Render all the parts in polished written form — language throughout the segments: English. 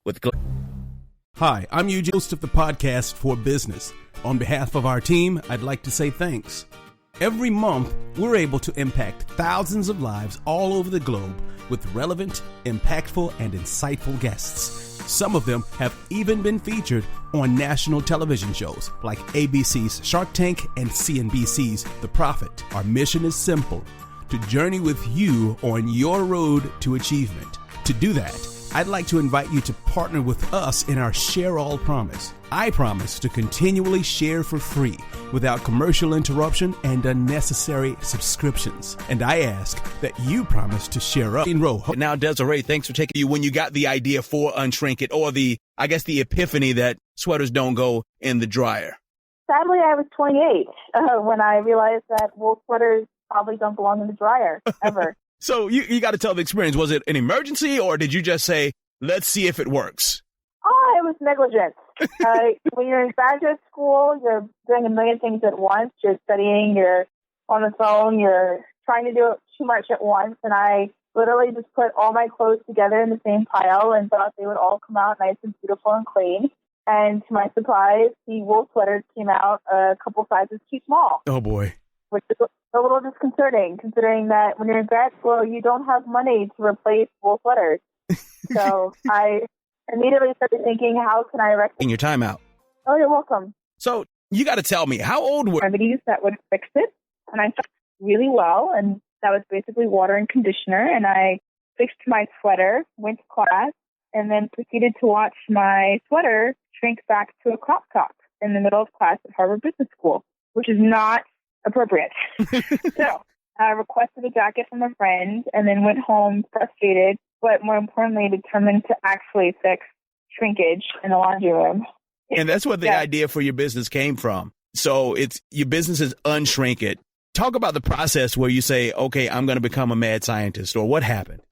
with Hi, I'm Eugene, host of the podcast For Business. On behalf of our team, I'd like to say thanks. Every month, we're able to impact thousands of lives all over the globe with relevant, impactful, and insightful guests. Some of them have even been featured on national television shows like ABC's Shark Tank and CNBC's The Profit. Our mission is simple: to journey with you on your road to achievement. To do that, I'd like to invite you to partner with us in our Share All promise. I promise to continually share for free without commercial interruption and unnecessary subscriptions. And I ask that you promise to share up in row. Now, Desiree, thanks for taking you when you got the idea for Unshrink It, or the epiphany that sweaters don't go in the dryer. Sadly, I was 28 when I realized that wool sweaters probably don't belong in the dryer ever. So you got to tell the experience. Was it an emergency, or did you just say, let's see if it works? Oh, it was negligence. When you're in graduate school, you're doing a million things at once. You're studying, you're on the phone, you're trying to do too much at once. And I literally just put all my clothes together in the same pile and thought they would all come out nice and beautiful and clean. And to my surprise, the wool sweaters came out a couple sizes too small. Oh, boy. Which is a little disconcerting, considering that when you're in grad school, you don't have money to replace wool sweaters. So I immediately started thinking, how can I rectify? In your timeout. Oh, you're welcome. So you got to tell me, how old were remedies that would fix it? And I fixed really well, and that was basically water and conditioner. And I fixed my sweater, went to class, and then proceeded to watch my sweater shrink back to a crop top in the middle of class at Harvard Business School, which is not appropriate. So I requested a jacket from a friend and then went home frustrated, but more importantly, determined to actually fix shrinkage in the laundry room. And that's what the idea for your business came from. So your business is Unshrink It. Talk about the process where you say, okay, I'm going to become a mad scientist, or what happened?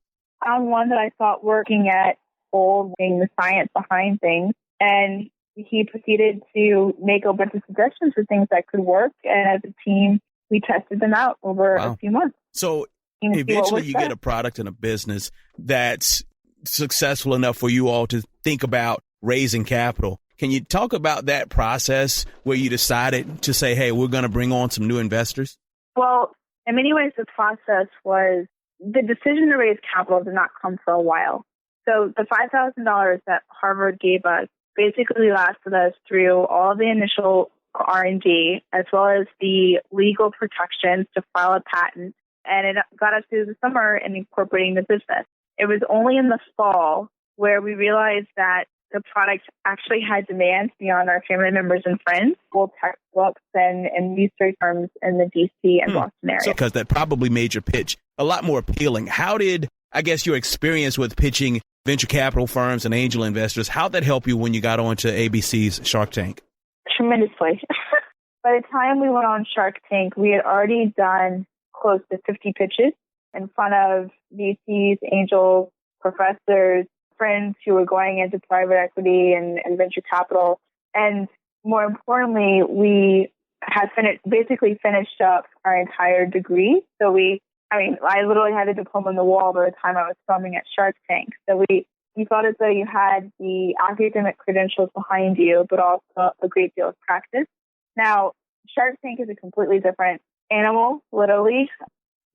I found one that I thought working at old, being the science behind things, and he proceeded to make a bunch of suggestions for things that could work. And as a team, we tested them out over a few months. So eventually you get a product and a business that's successful enough for you all to think about raising capital. Can you talk about that process where you decided to say, hey, we're going to bring on some new investors? Well, in many ways, the process was the decision to raise capital did not come for a while. So the $5,000 that Harvard gave us basically lasted us through all the initial R&D, as well as the legal protections to file a patent. And it got us through the summer in incorporating the business. It was only in the fall where we realized that the product actually had demands beyond our family members and friends, full textbooks and research firms in the DC and Boston area. Because that probably made your pitch a lot more appealing. How did, your experience with pitching venture capital firms and angel investors, how'd that help you when you got onto ABC's Shark Tank? Tremendously. By the time we went on Shark Tank, we had already done close to 50 pitches in front of VCs, angels, professors, friends who were going into private equity and venture capital. And more importantly, we had finished up our entire degree. So I literally had a diploma on the wall by the time I was filming at Shark Tank. So you felt as though you had the academic credentials behind you, but also a great deal of practice. Now, Shark Tank is a completely different animal, literally.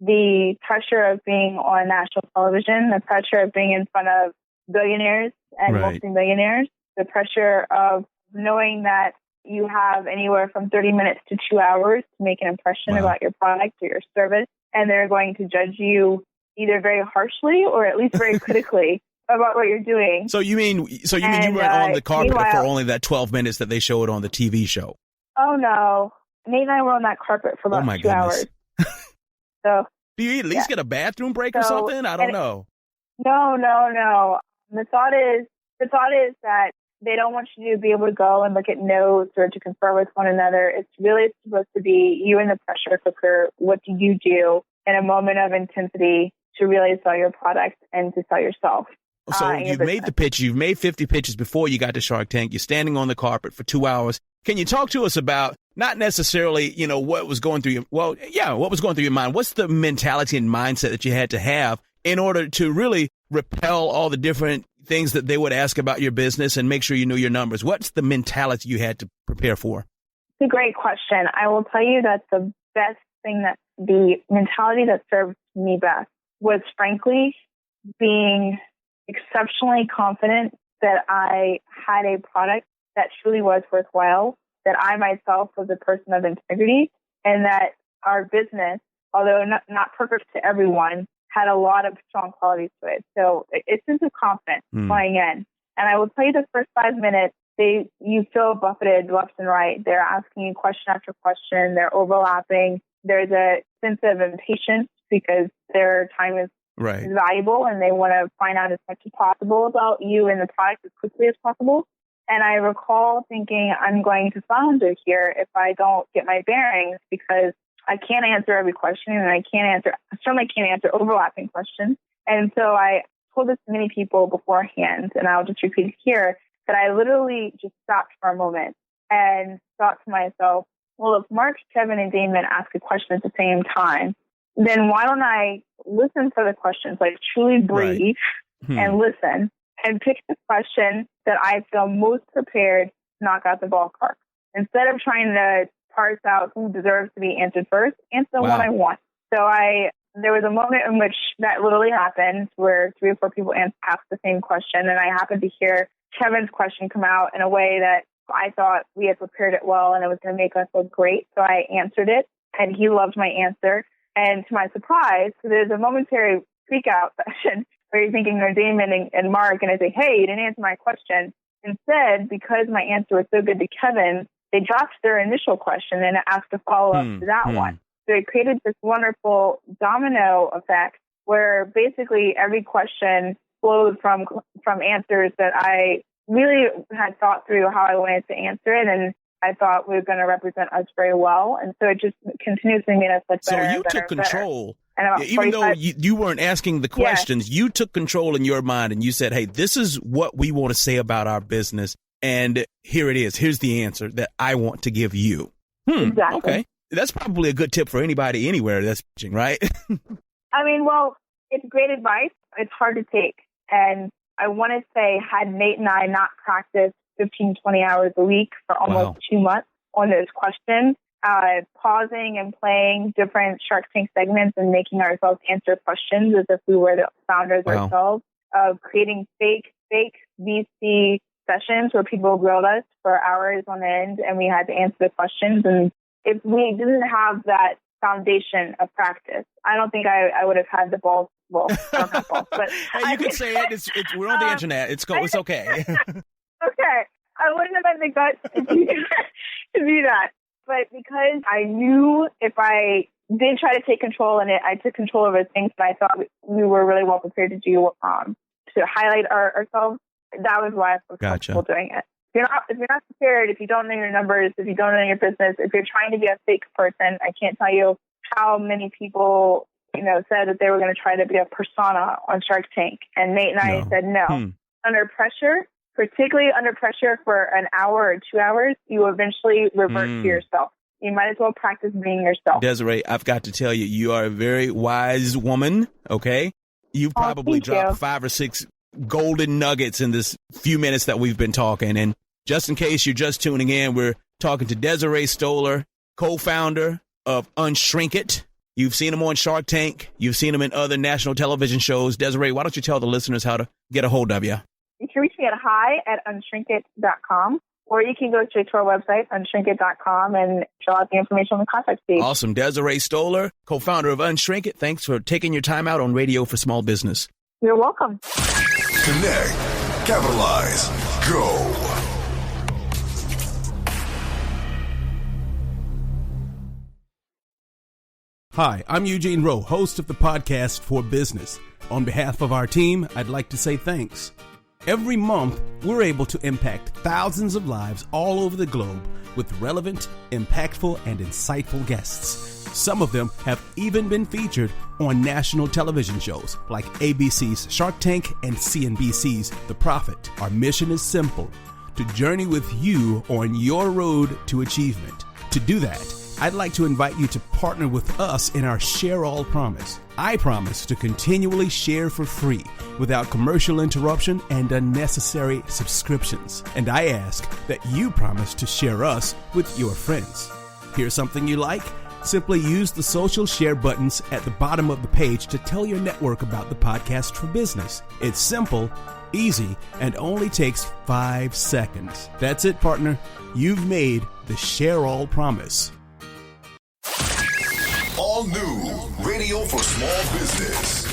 The pressure of being on national television, the pressure of being in front of billionaires and multimillionaires, the pressure of knowing that you have anywhere from 30 minutes to 2 hours to make an impression about your product or your service, and they're going to judge you either very harshly or at least very critically about what you're doing. So you mean you went on the carpet for only that 12 minutes that they showed on the TV show? Oh, no. Nate and I were on that carpet for about 2 hours. So, do you at least get a bathroom break or something? I don't know. No. The thought is that they don't want you to be able to go and look at notes or to confer with one another. It's really supposed to be you in the pressure cooker. What do you do in a moment of intensity to really sell your product and to sell yourself? So you've made the pitch. You've made 50 pitches before you got to Shark Tank. You're standing on the carpet for 2 hours. Can you talk to us about not necessarily, what was going through what was going through your mind? What's the mentality and mindset that you had to have in order to really repel all the different things that they would ask about your business and make sure you knew your numbers? What's the mentality you had to prepare for? It's a great question. I will tell you that the best thing, that the mentality that served me best was, frankly, being exceptionally confident that I had a product that truly was worthwhile, that I myself was a person of integrity, and that our business, although not perfect to everyone, had a lot of strong qualities to it. So it's sense of confidence going in. And I will tell you, the first 5 minutes, you feel buffeted left and right. They're asking you question after question. They're overlapping. There's a sense of impatience because their time is valuable and they want to find out as much as possible about you and the product as quickly as possible. And I recall thinking, I'm going to flounder here if I don't get my bearings, because I can't answer every question, and I certainly can't answer overlapping questions. And so I told this to many people beforehand, and I'll just repeat it here, that I literally just stopped for a moment and thought to myself, well, if Mark, Kevin, and Damon ask a question at the same time, then why don't I listen for the questions, like truly breathe and listen, and pick the question that I feel most prepared to knock out the ballpark. Instead of trying to parse out who deserves to be answered first, answer the one I want. So there was a moment in which that literally happened, where 3 or 4 people asked the same question, and I happened to hear Kevin's question come out in a way that I thought we had prepared it well and it was going to make us look great. So I answered it, and he loved my answer. And to my surprise, so there's a momentary freak out session where you're thinking they're Damon and Mark, and I say, hey, you didn't answer my question. Instead, because my answer was so good to Kevin, they dropped their initial question and asked a follow-up to that one. So it created this wonderful domino effect where basically every question flowed from answers that I really had thought through how I wanted to answer it, and I thought we were going to represent us very well. And so it just continuously made us look better. So you took control. Even though you weren't asking the questions, you took control in your mind and you said, hey, this is what we want to say about our business. And here it is. Here's the answer that I want to give you. Exactly. Okay. That's probably a good tip for anybody anywhere that's pitching, right? I mean, well, it's great advice. It's hard to take. And I want to say, had Nate and I not practiced 15, 20 hours a week for almost 2 months on those questions, pausing and playing different Shark Tank segments and making ourselves answer questions as if we were the founders ourselves, of creating fake VC sessions where people grilled us for hours on end and we had to answer the questions. And if we didn't have that foundation of practice, I don't think I would have had the balls. Well, I don't have balls, but hey, you can say it. We're on the internet. It's okay. Okay. I wouldn't have had the guts to do that. But because I knew if I did try to take control in it, I took control over things that I thought we were really well prepared to do, to highlight ourselves. That was why I was comfortable doing it. If you're not prepared, if you don't know your numbers, if you don't know your business, if you're trying to be a fake person, I can't tell you how many people, said that they were going to try to be a persona on Shark Tank. And Nate and I said no. Under pressure, particularly under pressure for an hour or 2 hours, you eventually revert to yourself. You might as well practice being yourself. Desiree, I've got to tell you, you are a very wise woman, okay? You've probably dropped 5 or 6 golden nuggets in this few minutes that we've been talking. And just in case you're just tuning in, we're talking to Desiree Stoller, co-founder of Unshrink It. You've seen him on Shark Tank. You've seen him in other national television shows. Desiree, why don't you tell the listeners how to get a hold of you? You can reach me at hi@unshrinkit.com, or you can go straight to our website, unshrinkit.com, and fill out the information on the contact page. Awesome. Desiree Stoller, co-founder of Unshrink It. Thanks for taking your time out on Radio for Small Business. You're welcome. Connect, capitalize, go. Hi, I'm Eugene Rowe, host of the podcast For Business. On behalf of our team, I'd like to say thanks. Every month, we're able to impact thousands of lives all over the globe with relevant, impactful, and insightful guests. Some of them have even been featured on national television shows like ABC's Shark Tank and CNBC's The Profit. Our mission is simple: to journey with you on your road to achievement. To do that, I'd like to invite you to partner with us in our Share All promise. I promise to continually share for free without commercial interruption and unnecessary subscriptions. And I ask that you promise to share us with your friends. Here's something you like? Simply use the social share buttons at the bottom of the page to tell your network about the Podcast for Business. It's simple, easy, and only takes 5 seconds. That's it, partner. You've made the Share All promise. All new radio for small business.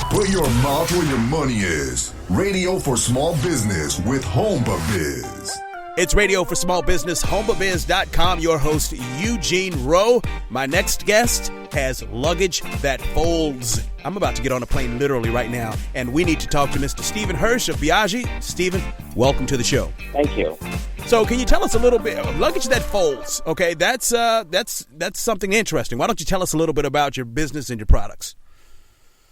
Put your mouth where your money is. Radio for small business with HomeBiz. It's Radio for Small Business, HomeBiz.com. Your host, Eugene Rowe. My next guest has luggage that folds. I'm about to get on a plane literally right now, and we need to talk to Mr. Stephen Hirsch of Biagi. Stephen, welcome to the show. Thank you. So can you tell us a little bit of luggage that folds? Okay, that's something interesting. Why don't you tell us a little bit about your business and your products?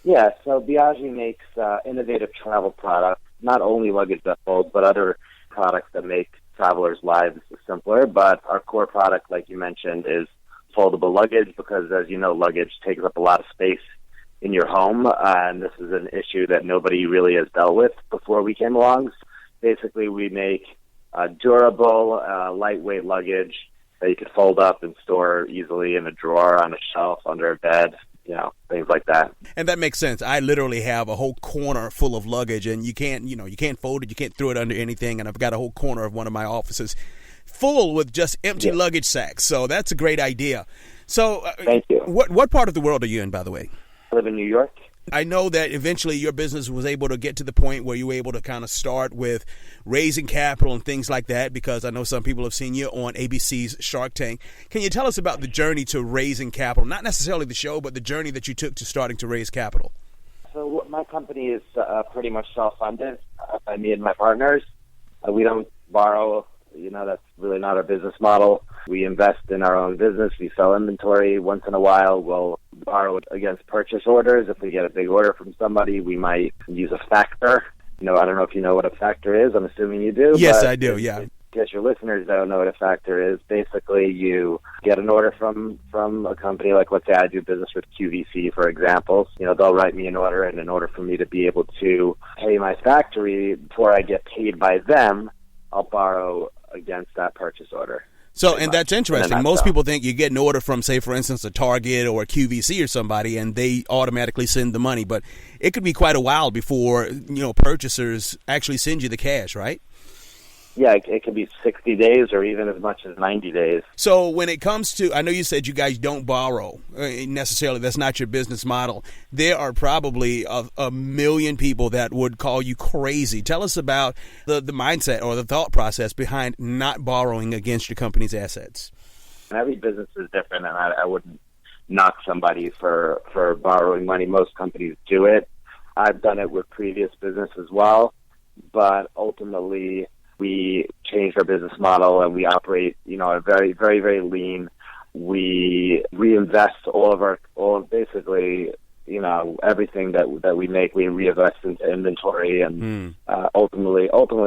Yeah, so Biagi makes innovative travel products, not only luggage that folds, but other products that make travelers' lives simpler. But our core product, like you mentioned, is foldable luggage because, as you know, luggage takes up a lot of space in your home, and this is an issue that nobody really has dealt with before we came along. Basically, we make durable, lightweight luggage that you can fold up and store easily in a drawer, on a shelf, under a bed, things like that. And that makes sense. I literally have a whole corner full of luggage, and you can't fold it, you can't throw it under anything, and I've got a whole corner of one of my offices full with just empty luggage sacks. So that's a great idea. So thank you. What part of the world are you in, by the way? I live in New York. I know that eventually your business was able to get to the point where you were able to kind of start with raising capital and things like that, because I know some people have seen you on ABC's Shark Tank. Can you tell us about the journey to raising capital? Not necessarily the show, but the journey that you took to starting to raise capital. So my company is pretty much self-funded by me and my partners. We don't borrow. That's really not our business model. We invest in our own business. We sell inventory. Once in a while, we'll borrow it against purchase orders. If we get a big order from somebody, we might use a factor. I don't know if you know what a factor is. I'm assuming you do. Yes, I do, yeah. I guess your listeners don't know what a factor is. Basically, you get an order from a company, like let's say I do business with QVC, for example. They'll write me an order, and in order for me to be able to pay my factory before I get paid by them, I'll borrow against that purchase order. So, and that's interesting. Most people think you get an order from, say, for instance, a Target or a QVC or somebody, and they automatically send the money. But it could be quite a while before, purchasers actually send you the cash, right? Yeah, it could be 60 days or even as much as 90 days. So when it comes to, I know you said you guys don't borrow necessarily. That's not your business model. There are probably a million people that would call you crazy. Tell us about the mindset or the thought process behind not borrowing against your company's assets. Every business is different, and I wouldn't knock somebody for borrowing money. Most companies do it. I've done it with previous business as well, but ultimately we changed our business model and we operate, a very, very, very lean. We reinvest basically, everything that we make, we reinvest into inventory, and ultimately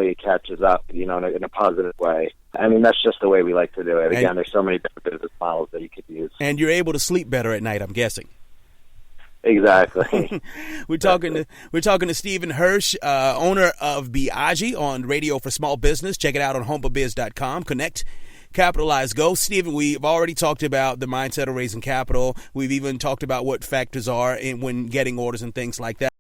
it catches up, in a positive way. I mean, that's just the way we like to do it. Again, there's so many different business models that you could use. And you're able to sleep better at night, I'm guessing. Exactly. We're talking to Stephen Hirsch, owner of Biagi, on Radio for Small Business. Check it out on HomeBiz.com. Connect, capitalize, go. Stephen, we've already talked about the mindset of raising capital. We've even talked about what factors are when getting orders and things like that.